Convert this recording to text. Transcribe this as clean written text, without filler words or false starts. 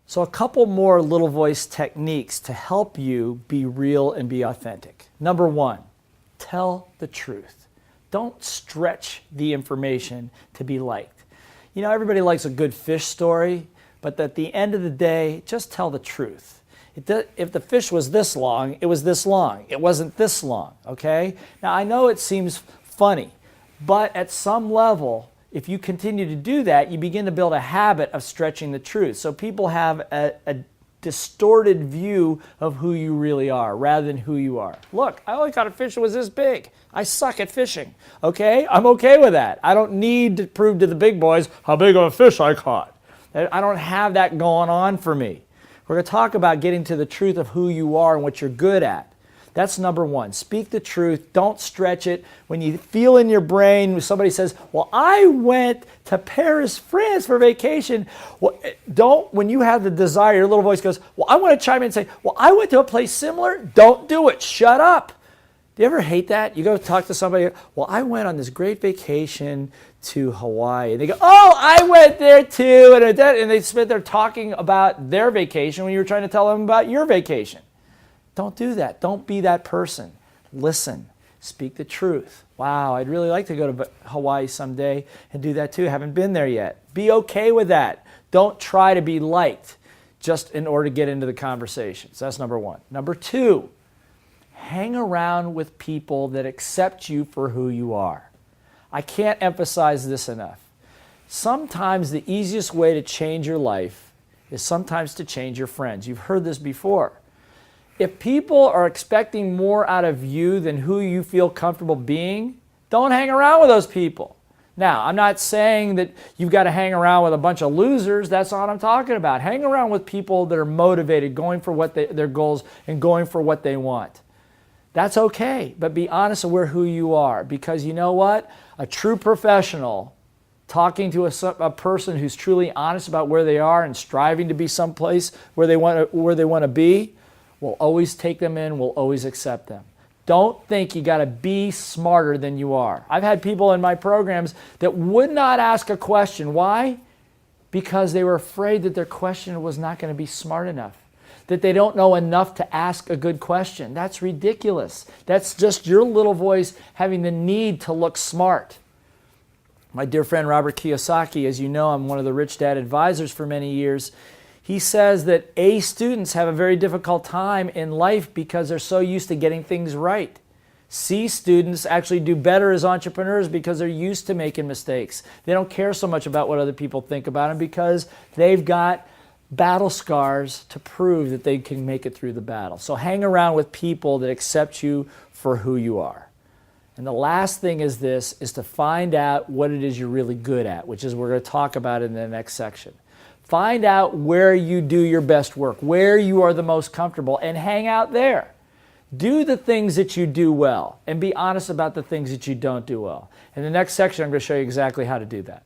So a couple more little voice techniques to help you be real and be authentic. Number one, tell the truth. Don't stretch the information to be liked. You know, everybody likes a good fish story, but at the end of the day, just tell the truth. If the fish was this long, it was this long. It wasn't this long, okay? Now, I know it seems funny, but at some level, if you continue to do that, you begin to build a habit of stretching the truth. So people have a distorted view of who you really are rather than who you are. Look, I only caught a fish that was this big. I suck at fishing, okay? I'm okay with that. I don't need to prove to the big boys how big of a fish I caught. I don't have that going on for me. We're going to talk about getting to the truth of who you are and what you're good at. That's number one. Speak the truth. Don't stretch it. When you feel in your brain, when somebody says, well, I went to Paris, France for vacation. Well, when you have the desire, your little voice goes, well, I want to chime in and say, well, I went to a place similar. Don't do it. Shut up. Do you ever hate that? You go talk to somebody, well, I went on this great vacation to Hawaii. And they go, oh, I went there too. And they spent there talking about their vacation when you were trying to tell them about your vacation. Don't do that. Don't be that person. Listen. Speak the truth. Wow, I'd really like to go to Hawaii someday and do that too. Haven't been there yet. Be okay with that. Don't try to be liked just in order to get into the conversation. So that's number one. Number two, hang around with people that accept you for who you are. I can't emphasize this enough. Sometimes the easiest way to change your life is sometimes to change your friends. You've heard this before. If people are expecting more out of you than who you feel comfortable being, don't hang around with those people. Now, I'm not saying that you've got to hang around with a bunch of losers. That's not what I'm talking about. Hang around with people that are motivated, going for their goals and going for what they want. That's okay, but be honest with who you are, because you know what? A true professional talking to a person who's truly honest about where they are and striving to be someplace where they want to be will always take them in, will always accept them. Don't think you got to be smarter than you are. I've had people in my programs that would not ask a question. Why? Because they were afraid that their question was not going to be smart enough, that they don't know enough to ask a good question. That's ridiculous. That's just your little voice having the need to look smart. My dear friend Robert Kiyosaki, as you know, I'm one of the Rich Dad advisors for many years. He says that A students have a very difficult time in life because they're so used to getting things right. C students actually do better as entrepreneurs because they're used to making mistakes. They don't care so much about what other people think about them because they've got battle scars to prove that they can make it through the battle. So hang around with people that accept you for who you are. And the last thing is this, is to find out what it is you're really good at, which is we're going to talk about in the next section. Find out where you do your best work, where you are the most comfortable, and hang out there. Do the things that you do well, and be honest about the things that you don't do well. In the next section, I'm going to show you exactly how to do that.